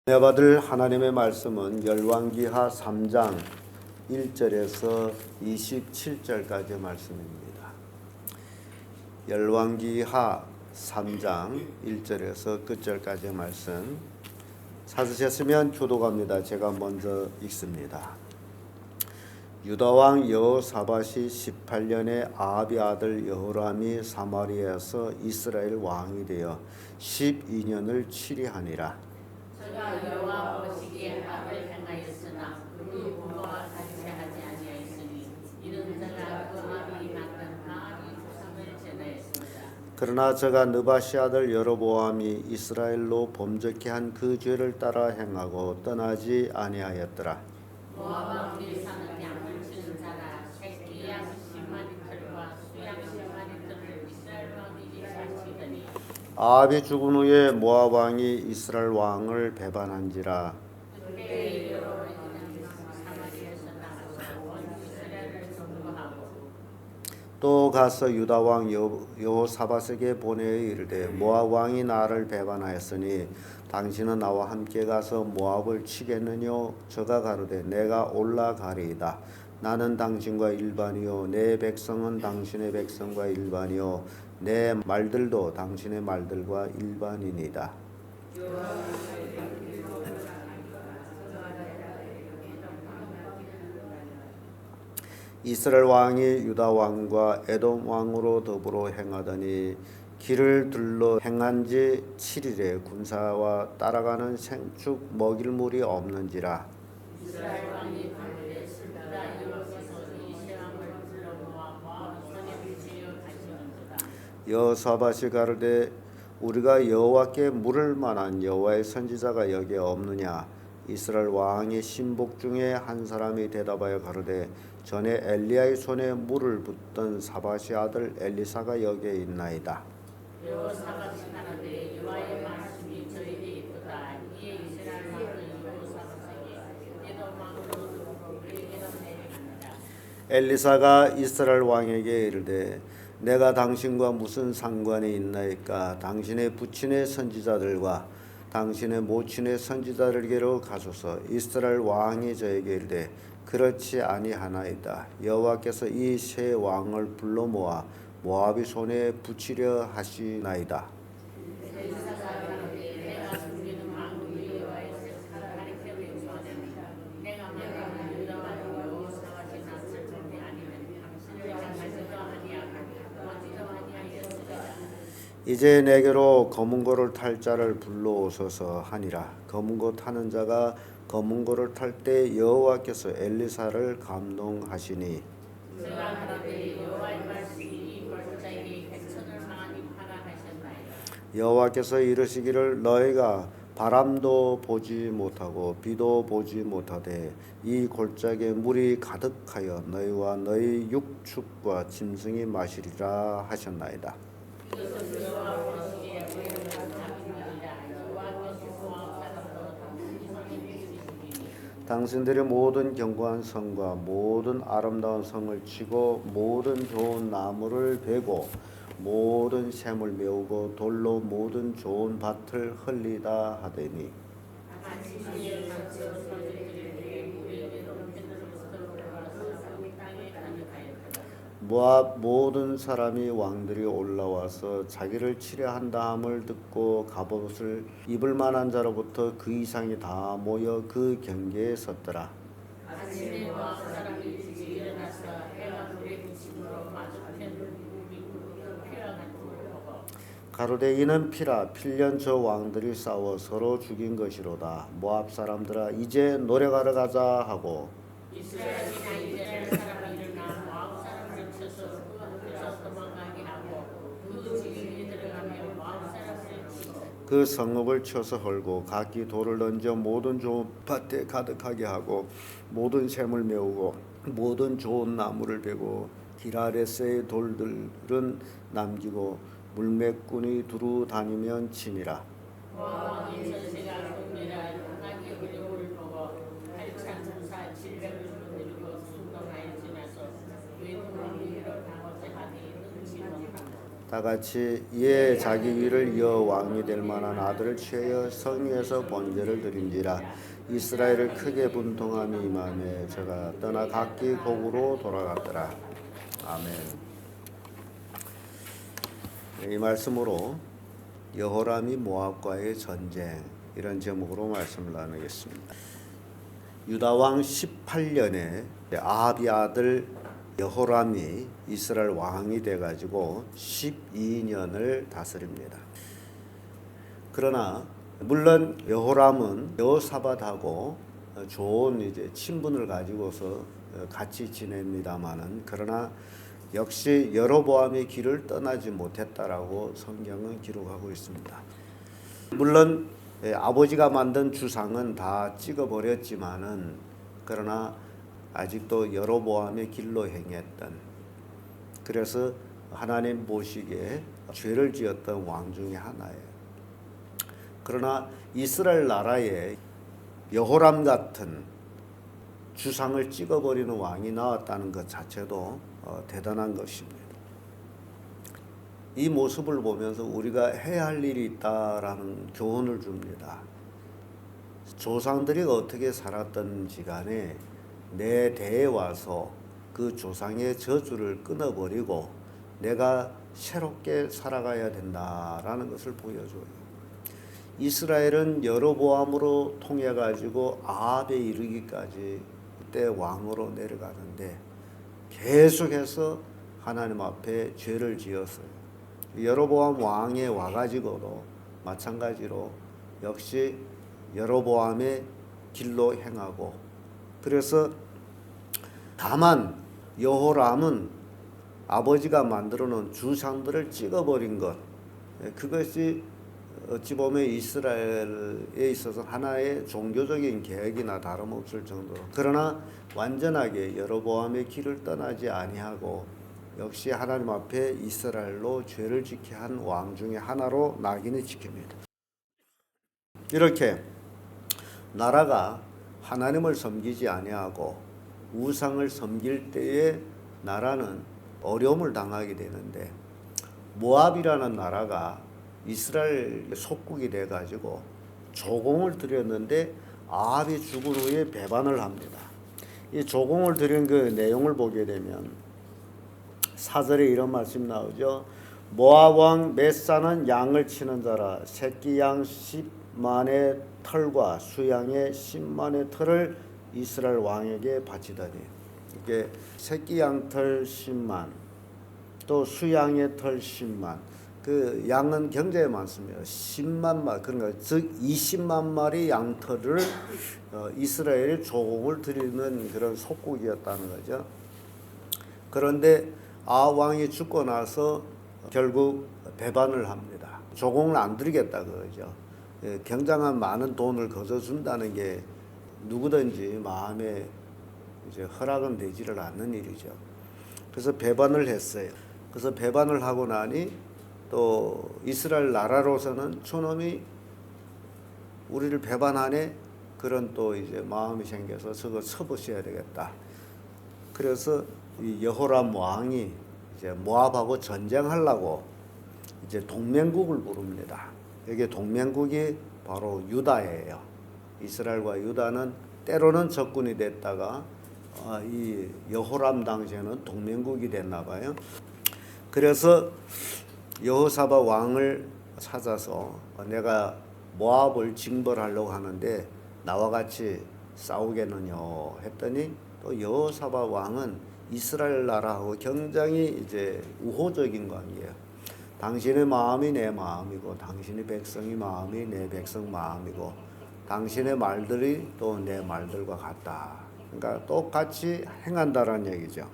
은혜 받을 하나님의 말씀은 열왕기하 3장 1절에서 27절까지의 말씀입니다. 열왕기하 3장 1절에서 끝절까지의 말씀 찾으셨으면 교독합니다. 제가 먼저 읽습니다. 유다왕 여호사밧이 18년에 아합의 아들 여호람이 사마리아에서 이스라엘 왕이 되어 12년을 치리하니라. 저가 여호와 보시기에 악을 행하였으나 그 부모와 같이 하지 아니하였으니 이는 저가 그 악이 낳은 바알이 우상을 제사했습니다. 그러나 저가 느바시 아들 여로보암이 이스라엘로 범죄케 한 그 죄를 따라 행하고 떠나지 아니하였더라. 모압 왕들이 사는 양을 치는 자라 새끼 양 10마리털과 수양 10마리털을 이스라엘 왕들이 바치더니 아합이 죽은 후에 모압 왕이 이스라엘 왕을 배반한지라. 그때 이르러 사마리아에서 나가서 온 이스라엘을 정복하고 또 가서 유다 왕 여호사밧에게 보내어 이르되 모압 왕이 나를 배반하였으니 당신은 나와 함께 가서 모압을 치겠느뇨? 저가 가로되 내가 올라가리이다. 나는 당신과 일반이요 내 백성은 당신의 백성과 일반이요 내 말들도 당신의 말들과 일반이니이다. 이스라엘 왕이 유다 왕과 에돔 왕으로 더불어 행하더니 길을 둘러 행한 지 7일에 군사와 따라가는 생축 먹일 물이 없는지라. 이스라엘 왕이 가로되 슬프다 여호와께서 이 세왕을 불러 모압 손에 붙이려 하시는도다. 여호사밧이 가로되 우리가 여호와께 물을 만한 여호와의 선지자가 여기에 없느냐. 이스라엘 왕의 신복 중에 한 사람이 대답하여 가로되 전에 엘리야의 손에 물을 붓던 사밧의 아들 엘리사가 여기에 있나이다. 여호사밧이 가로되 여호와의 말씀이 저에게 있도다. 이에 이스라엘 왕은 여호사밧에게 에돔 왕으로 그에게로 내려가니라. 엘리사가 이스라엘 왕에게 이르되 내가 당신과 무슨 상관이 있나이까. 당신의 부친의 선지자들과 당신의 모친의 선지자들에게로 가소서. 이스라엘 왕이 저에게 이르되 그렇지 아니하나이다. 여호와께서 이 세 왕을 불러 모아 모압의 손에 붙이려 하시나이다. 엘리사가 가로되 내가 숨기는 만국이 여호와의 색깔을 가리켜 맹세하노니 내가 만약 유다 왕 여호사밧이 났을 뿐이 아니면 당신을 향하지도 아니하고 보지도 아니하였으리라. 이제 내게로 검은고를 탈 자를 불러오소서 하니라. 검은고 타는 자가 검은고를 탈 때 여호와께서 엘리사를 감동하시니 저가 가로되 여호와의 말씀이 이 골짜기에 백천을 많이 파라 하셨나이다. 여호와께서 이르시기를 너희가 바람도 보지 못하고 비도 보지 못하되 이 골짜기에 물이 가득하여 너희와 너희 육축과 짐승이 마시리라 하셨나이다. 이것은 여호와 보시기에 우리를 감사합니다. 여호와께서 모압 사람도 당신이 손에 주시리니 당신들이 모든 견고한 성과 모든 아름다운 성을 치고 모든 좋은 나무를 베고 모든 샘을 메우고 돌로 모든 좋은 밭을 헐리다 하더니 아침에 각종 소리들이 우리에게로 편으로부터 올라와서 우리 땅에 가득하였더라. 모압 모든 사람이 왕들이 올라와서 자기를 치려 한다함을 듣고 갑옷을 입을 만한 자로부터 그 이상이 다 모여 그 경계에 섰더라. 아침에 모압 사람이 일찍 일어나서 해가 불에 비침으로 마주편 피와 같은 걸 보고 가로되 이는 피라. 필년 저 왕들이 싸워 서로 죽인 것이로다. 모압 사람들아 이제 노래가러 가자 하고 이스라엘이나 이스라엘 사람이 일어나 모압 사람을 쳐서 그 앞에서 도망가게 하고 그 지경에 들어가며 모압 사람을 치고 그 성읍을 쳐서 헐고 각기 돌을 던져 모든 좋은 밭에 가득하게 하고 모든 샘을 메우고 모든 좋은 나무를 베고 기라레스의 돌들은 남기고 물매꾼이 두루 다니면 치니라. 모압 왕의 전세가 국리라 하나님의 어려움을 보고 8천 전사 700을 거느리고 순동하여 지나서 외국 왕위로 가고자 하니 능치 못하고 다 같이 이에 자기 위를 이어 왕이 될 만한 아들을 취하여 성에서 번제를 드린지라. 이스라엘을 크게 분통함이 임하매 저가 떠나 각기 곡으로 돌아갔더라. 아멘. 이 말씀으로 여호람이 모압과의 전쟁, 이런 제목으로 말씀을 나누겠습니다. 유다 왕 18년에 아합의 아들 여호람이 이스라엘 왕이 돼가지고 12년을 다스립니다. 그러나 물론 여호람은 여호사밧하고 좋은 이제 친분을 가지고서 같이 지냅니다마는, 그러나 역시 여로보암의 길을 떠나지 못했다라고 성경은 기록하고 있습니다. 물론 아버지가 만든 주상은 다 찍어버렸지만은, 그러나 아직도 여로보암의 길로 행했던, 그래서 하나님 보시기에 죄를 지었던 왕 중에 하나예요. 그러나 이스라엘 나라에 여호람 같은 주상을 찍어버리는 왕이 나왔다는 것 자체도 대단한 것입니다. 이 모습을 보면서 우리가 해야 할 일이 있다라는 교훈을 줍니다. 조상들이 어떻게 살았던지 간에 내 대에 와서 그 조상의 저주를 끊어버리고 내가 새롭게 살아가야 된다라는 것을 보여줘요. 이스라엘은 여로보암으로 통해 가지고 아합에 이르기까지 그때 왕으로 내려가는데 계속해서 하나님 앞에 죄를 지었어요. 여로보암 왕에 와가지고도 마찬가지로 역시 여로보암의 길로 행하고, 그래서 다만 여호람은 아버지가 만들어 놓은 주상들을 찍어버린 것, 그것이 어찌 보면 이스라엘에 있어서 하나의 종교적인 계획이나 다름없을 정도로, 그러나 완전하게 여로보암의 길을 떠나지 아니하고 역시 하나님 앞에 이스라엘로 죄를 지게 한 왕 중에 하나로 낙인을 찍힙니다. 이렇게 나라가 하나님을 섬기지 아니하고 우상을 섬길 때에 나라는 어려움을 당하게 되는데, 모압이라는 나라가 이스라엘 속국이 돼가지고 조공을 드렸는데 아합이 죽은 후에 배반을 합니다. 이 조공을 드린 그 내용을 보게 되면 4절에 이런 말씀 나오죠. 모압 왕 메사는 양을 치는 자라. 새끼 양 10만의 털과 수양의 10만의 털을 이스라엘 왕에게 바치더니, 이게 새끼 양털 10만, 또 수양의 털 10만, 그 양은 굉장히 많습니다. 10만 마리, 그러니까 즉 20만 마리 양털을 이스라엘의 조공을 드리는 그런 속국이었다는 거죠. 그런데 아합 왕이 죽고 나서 결국 배반을 합니다. 조공을 안 드리겠다 그러죠. 굉장한 많은 돈을 거둬준다는 게 누구든지 마음에 이제 허락은 되지를 않는 일이죠. 그래서 배반을 했어요. 그래서 배반을 하고 나니 또 이스라엘 나라로서는 저놈이 우리를 배반하네, 그런 또 이제 마음이 생겨서 저거 쳐부셔야 되겠다. 그래서 이 여호람 왕이 이제 모압하고 전쟁하려고 이제 동맹국을 부릅니다. 여기 동맹국이 바로 유다예요. 이스라엘과 유다는 때로는 적군이 됐다가 이 여호람 당시에는 동맹국이 됐나 봐요. 그래서 여호사밧 왕을 찾아서 내가 모압을 징벌하려고 하는데 나와 같이 싸우겠느냐 했더니, 또 여호사밧 왕은 이스라엘 나라하고 굉장히 이제 우호적인 관계예요. 당신의 마음이 내 마음이고 당신의 백성의 마음이 내 백성 마음이고 당신의 말들이 또 내 말들과 같다. 그러니까 똑같이 행한다라는 얘기죠.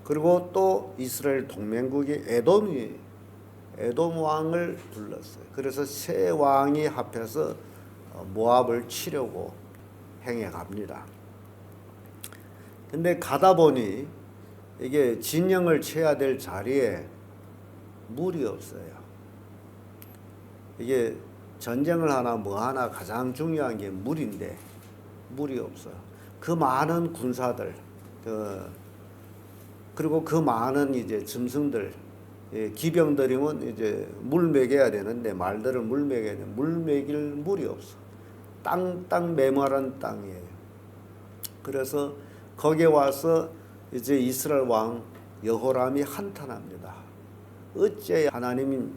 그리고 또 이스라엘 동맹국이 에돔 왕을 불렀어요. 그래서 세 왕이 합해서 모압을 치려고 행해 갑니다. 근데 가다 보니 이게 진영을 쳐야 될 자리에 물이 없어요. 이게 전쟁을 하나 뭐 하나 가장 중요한 게 물인데 물이 없어요. 그 많은 군사들, 그리고 그 많은 이제 짐승들, 기병들이면 이제 물 먹여야 되는데 말들을 물 먹여야 되는데 물 먹일 물이 없어. 땅 메마른 땅이에요. 그래서 거기에 와서 이제 이스라엘 왕 여호람이 한탄합니다. 어째 하나님이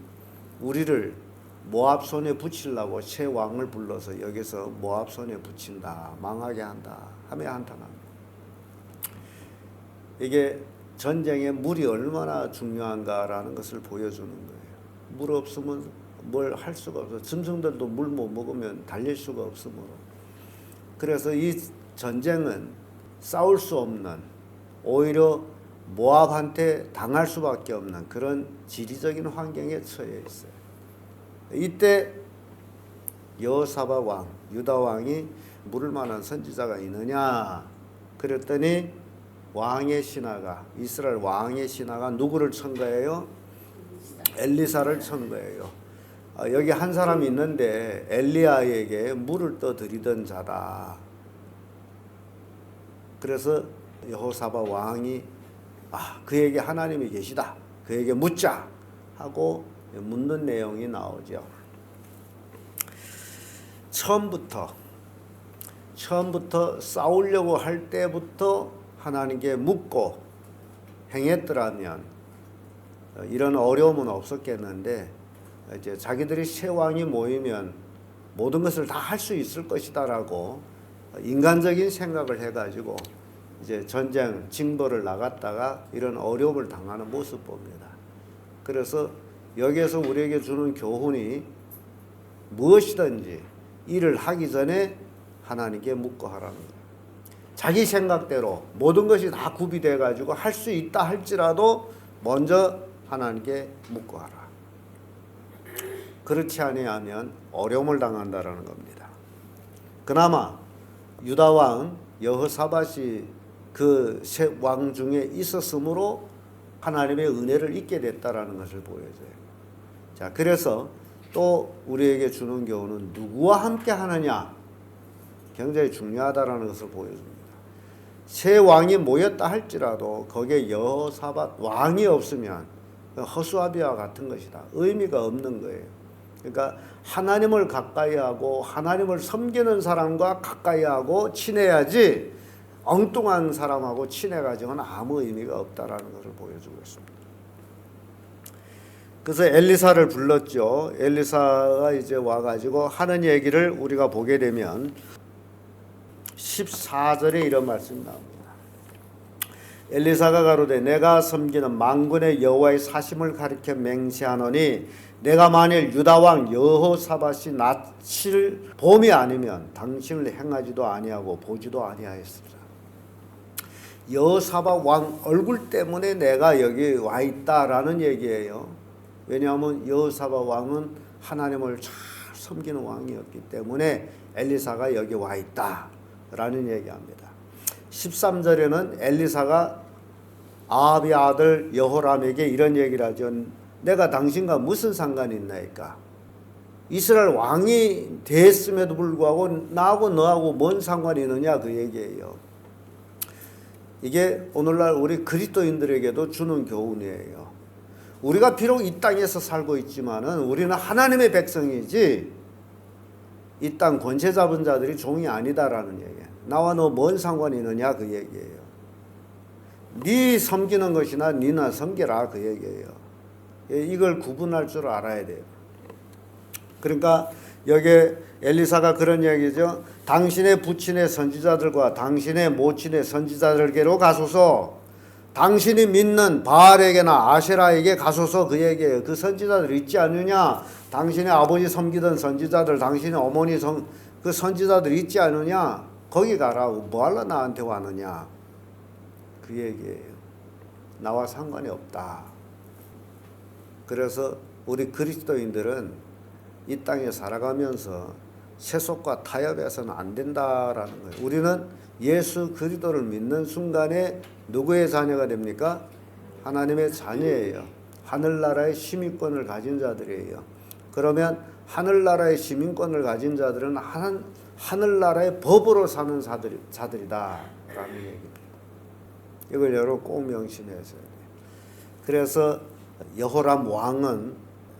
우리를 모압 손에 붙이려고 새 왕을 불러서 여기서 모압 손에 붙인다, 망하게 한다 하며 한탄합니다. 이게 전쟁에 물이 얼마나 중요한가라는 것을 보여주는 거예요. 물 없으면 뭘 할 수가 없어. 짐승들도 물 못 먹으면 달릴 수가 없으므로. 그래서 이 전쟁은 싸울 수 없는, 오히려 모압한테 당할 수밖에 없는 그런 지리적인 환경에 처해 있어요. 이때 여호사밧 왕, 유다 왕이 물을 만한 선지자가 있느냐 그랬더니 왕의 신하가, 이스라엘 왕의 신하가 누구를 천 거예요? 엘리사를 천 거예요. 여기 한 사람이 있는데 엘리야에게 물을 떠드리던 자다. 그래서 여호사밧 왕이 그에게 하나님이 계시다, 그에게 묻자 하고 묻는 내용이 나오죠. 처음부터 싸우려고 할 때부터 하나님께 묻고 행했더라면 이런 어려움은 없었겠는데, 이제 자기들이 새 왕이 모이면 모든 것을 다 할 수 있을 것이다라고 인간적인 생각을 해가지고 이제 전쟁 징벌을 나갔다가 이런 어려움을 당하는 모습 봅니다. 그래서 여기에서 우리에게 주는 교훈이 무엇이든지 일을 하기 전에 하나님께 묻고 하라는 거예요. 자기 생각대로 모든 것이 다 구비돼 가지고 할 수 있다 할지라도 먼저 하나님께 묻고 하라. 그렇지 아니하면 어려움을 당한다라는 겁니다. 그나마 유다 왕 여호사밧이 그 세 왕 중에 있었으므로 하나님의 은혜를 잊게 됐다라는 것을 보여줘요. 자, 그래서 또 우리에게 주는 교훈은 누구와 함께 하느냐, 굉장히 중요하다라는 것을 보여줍니다. 세 왕이 모였다 할지라도 거기에 여호사밧 왕이 없으면 허수아비와 같은 것이다. 의미가 없는 거예요. 그러니까 하나님을 가까이하고 하나님을 섬기는 사람과 가까이하고 친해야지 엉뚱한 사람하고 친해가지고는 아무 의미가 없다라는 것을 보여주고 있습니다. 그래서 엘리사를 불렀죠. 엘리사가 이제 와가지고 하는 얘기를 우리가 보게 되면 14절에 이런 말씀이 나옵니다. 엘리사가 가로되 내가 섬기는 만군의 여호와의 사심을 가리켜 맹세하노니 내가 만일 유다 왕 여호사밧이 낯을 봄이 아니면 당신을 행하지도 아니하고 보지도 아니하였습니다. 여호사밧 왕 얼굴 때문에 내가 여기 와 있다라는 얘기예요. 왜냐하면 여호사밧 왕은 하나님을 잘 섬기는 왕이었기 때문에 엘리사가 여기 와 있다라는 얘기합니다. 13절에는 엘리사가 아합의 아들 여호람에게 이런 얘기를 하죠. 내가 당신과 무슨 상관이 있나이까? 이스라엘 왕이 됐음에도 불구하고 나하고 너하고 뭔 상관이 있느냐, 그 얘기예요. 이게 오늘날 우리 그리스도인들에게도 주는 교훈이에요. 우리가 비록 이 땅에서 살고 있지만은 우리는 하나님의 백성이지 이 땅 권세 잡은 자들이 종이 아니다라는 얘기예요. 나와 너 뭔 상관이 있느냐, 그 얘기예요. 네 섬기는 것이나 니나 섬겨라, 그 얘기예요. 이걸 구분할 줄 알아야 돼요. 그러니까 여기 엘리사가 그런 얘기죠. 당신의 부친의 선지자들과 당신의 모친의 선지자들께로 가소서. 당신이 믿는 바알에게나 아세라에게 가소서, 그 얘기예요. 그 선지자들 있지 않느냐? 당신의 아버지 섬기던 선지자들, 당신의 어머니 그 선지자들 있지 않느냐? 거기 가라고. 뭐하러 나한테 왔느냐? 그 얘기예요. 나와 상관이 없다. 그래서 우리 그리스도인들은 이 땅에 살아가면서 세속과 타협해서는 안 된다라는 거예요. 우리는 예수 그리스도를 믿는 순간에 누구의 자녀가 됩니까? 하나님의 자녀예요. 하늘나라의 시민권을 가진 자들이에요. 그러면 하늘나라의 시민권을 가진 자들은 하늘나라의 법으로 사는 자들이다라는 얘기입니다. 이걸 여러분 꼭 명심하셔야 돼요. 그래서 여호람 왕은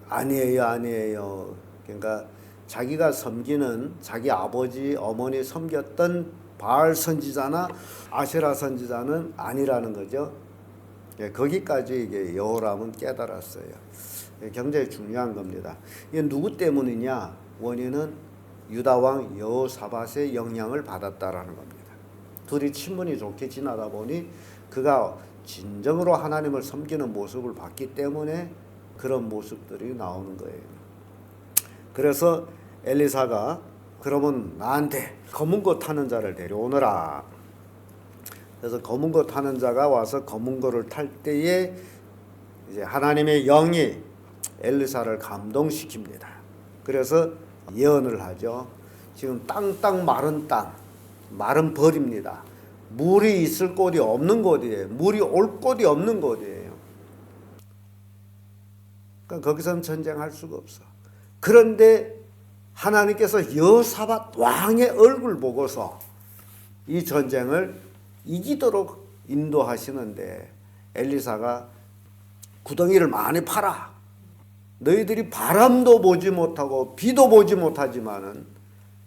아니에요. 그러니까 자기가 섬기는 자기 아버지 어머니 섬겼던 바알 선지자나 아세라 선지자는 아니라는 거죠. 예, 거기까지 이게 여호람은 깨달았어요. 예, 굉장히 중요한 겁니다. 이게 누구 때문이냐? 원인은 유다 왕 여호사밧의 영향을 받았다라는 겁니다. 둘이 친분이 좋게 지나다 보니 그가 진정으로 하나님을 섬기는 모습을 봤기 때문에 그런 모습들이 나오는 거예요. 그래서 엘리사가 그러면 나한테 검은 거 타는 자를 데려오너라. 그래서 검은 거 타는 자가 와서 검은 거를 탈 때에 이제 하나님의 영이 엘리사를 감동시킵니다. 그래서 예언을 하죠. 지금 땅 마른 땅, 마른 벌입니다. 물이 있을 곳이 없는 곳이에요. 물이 올 곳이 없는 곳이에요. 그러니까 거기서는 전쟁할 수가 없어. 그런데 하나님께서 여호사밧 왕의 얼굴 보고서 이 전쟁을 이기도록 인도하시는데 엘리사가 구덩이를 많이 파라. 너희들이 바람도 보지 못하고 비도 보지 못하지만은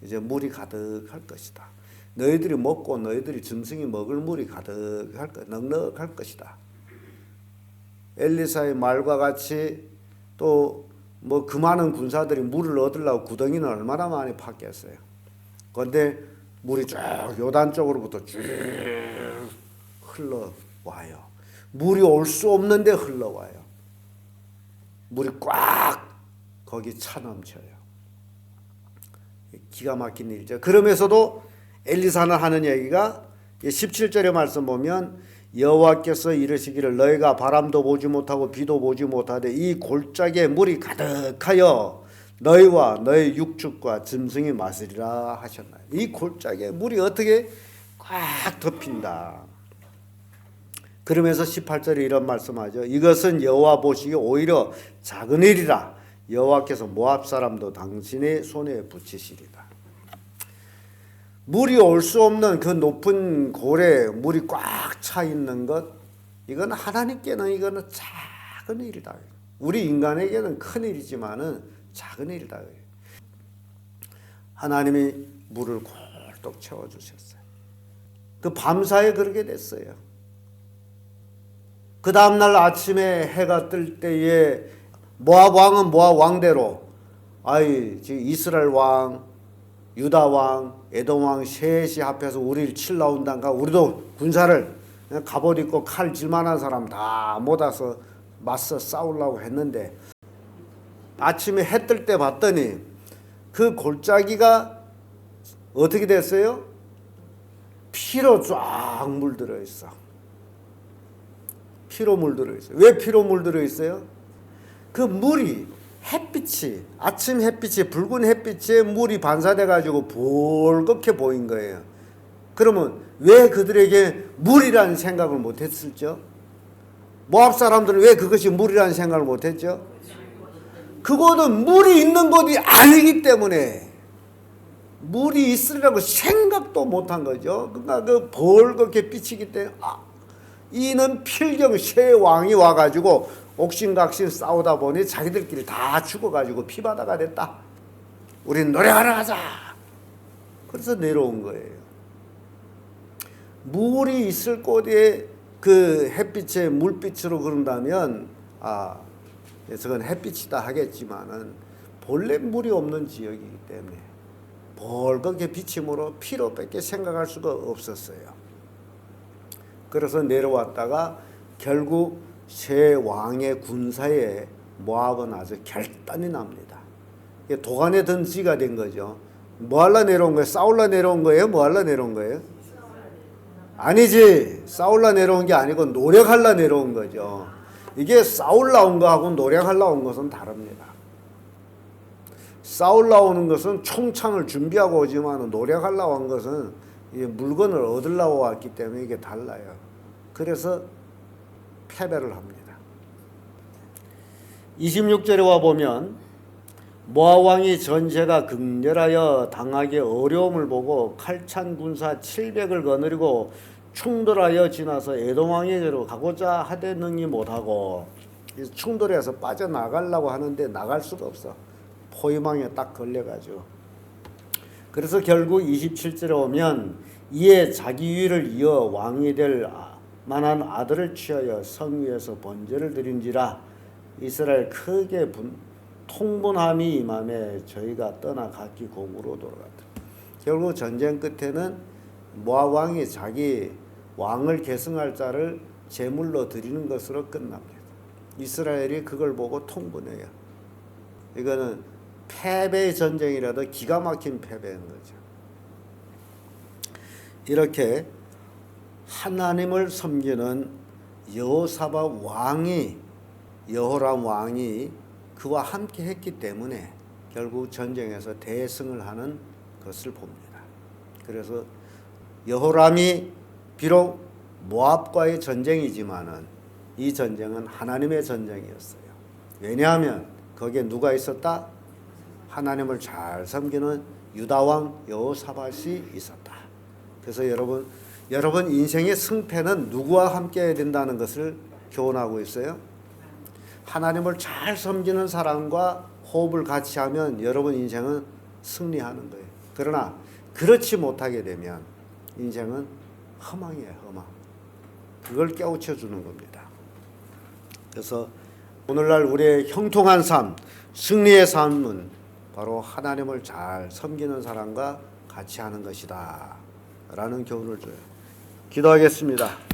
이제 물이 가득할 것이다. 너희들이 먹고 너희들이 짐승이 먹을 물이 가득할 것, 넉넉할 것이다. 엘리사의 말과 같이 또 뭐 그 많은 군사들이 물을 얻으려고 구덩이는 얼마나 많이 팠겠어요. 그런데 물이 쭉 요단 쪽으로부터 쭉 흘러와요. 물이 올 수 없는데 흘러와요. 물이 꽉 거기 차 넘쳐요. 기가 막힌 일이죠. 그러면서도 엘리사는 하는 얘기가 17절의 말씀 보면 여호와께서 이르시기를 너희가 바람도 보지 못하고 비도 보지 못하되 이 골짜기에 물이 가득하여 너희와 너희 육축과 짐승이 마시리라 하셨나요. 이 골짜기에 물이 어떻게 꽉 덮인다. 그러면서 18절에 이런 말씀하죠. 이것은 여호와 보시기에 오히려 작은 일이라 여호와께서 모압 사람도 당신의 손에 붙이시리라. 물이 올 수 없는 그 높은 골에 물이 꽉 차 있는 것, 이건 하나님께는 이거는 작은 일이다. 우리 인간에게는 큰 일이지만은 작은 일이다. 하나님이 물을 골똘 채워주셨어요. 그 밤사이 그렇게 됐어요. 그 다음날 아침에 해가 뜰 때에 모압 왕은 모압 왕대로 지금 이스라엘 왕, 유다 왕, 에돔 왕 셋이 합해서 우리를 칠 나온단가. 우리도 군사를 갑옷 입고 칼 질만한 사람 다 모아서 맞서 싸우려고 했는데 아침에 해 뜰 때 봤더니 그 골짜기가 어떻게 됐어요? 피로 쫙 물들어 있어. 피로 물들어 있어요. 왜 피로 물들어 있어요? 그 물이 햇빛이 아침 햇빛이 붉은 햇빛에 물이 반사돼 가지고 볼겁게 보인 거예요. 그러면 왜 그들에게 물이라는 생각을 못 했을죠? 모압 사람들은 왜 그것이 물이라는 생각을 못 했죠? 그곳은 물이 있는 곳이 아니기 때문에 물이 있으리라고 생각도 못한 거죠. 그러니까 그 볼겁게 비치기 때문에 이는 필경 세 왕이 와가지고 옥신각신 싸우다 보니 자기들끼리 다 죽어가지고 피바다가 됐다. 우린 노래하러 가자. 그래서 내려온 거예요. 물이 있을 곳에 그 햇빛에 물빛으로 그런다면 저건 햇빛이다 하겠지만은 본래 물이 없는 지역이기 때문에 벌겋게 비침으로 피로밖에 생각할 수가 없었어요. 그래서 내려왔다가 결국 세 왕의 군사에 모압은 아주 결단이 납니다. 도간에 든 쥐가 된 거죠. 뭐 하려 내려온 거예요? 싸울라 내려온 거예요? 뭐 하려 내려온 거예요? 아니지. 싸울라 내려온 게 아니고 노력하려 내려온 거죠. 이게 싸울라 온 거하고 노력하려 온 것은 다릅니다. 싸울라 오는 것은 총창을 준비하고 오지만 노력하려 온 것은 물건을 얻으려고 왔기 때문에 이게 달라요. 그래서 패배를 합니다. 26절에 와보면 모압 왕이 전세가 극렬하여 당하게 어려움을 보고 칼찬 군사 700을 거느리고 충돌하여 지나서 에돔 왕에게로 가고자 하되 능히 못하고 충돌해서 빠져나가려고 하는데 나갈 수가 없어. 포위망에 딱 걸려가지고. 그래서 결국 27절에 오면 이에 자기 위를 이어 왕이 될 만한 아들을 취하여 성 위에서 번제를 드린지라. 이스라엘 크게 통분함이 임함에 저희가 떠나 각기 공으로 돌아갔다. 결국 전쟁 끝에는 모압 왕이 자기 왕을 계승할 자를 제물로 드리는 것으로 끝납니다. 이스라엘이 그걸 보고 통분해요. 이거는 패배의 전쟁이라도 기가 막힌 패배인 거죠. 이렇게 하나님을 섬기는 여호사밧 왕이, 여호람 왕이 그와 함께 했기 때문에 결국 전쟁에서 대승을 하는 것을 봅니다. 그래서 여호람이 비록 모압과의 전쟁이지만은 이 전쟁은 하나님의 전쟁이었어요. 왜냐하면 거기에 누가 있었다? 하나님을 잘 섬기는 유다 왕 여호사밧이 있었다. 그래서 여러분 인생의 승패는 누구와 함께 해야 된다는 것을 교훈하고 있어요. 하나님을 잘 섬기는 사람과 호흡을 같이 하면 여러분 인생은 승리하는 거예요. 그러나 그렇지 못하게 되면 인생은 허망이에요. 허망. 그걸 깨우쳐 주는 겁니다. 그래서 오늘날 우리의 형통한 삶, 승리의 삶은 바로 하나님을 잘 섬기는 사람과 같이 하는 것이다 라는 교훈을 줘요. 기도하겠습니다.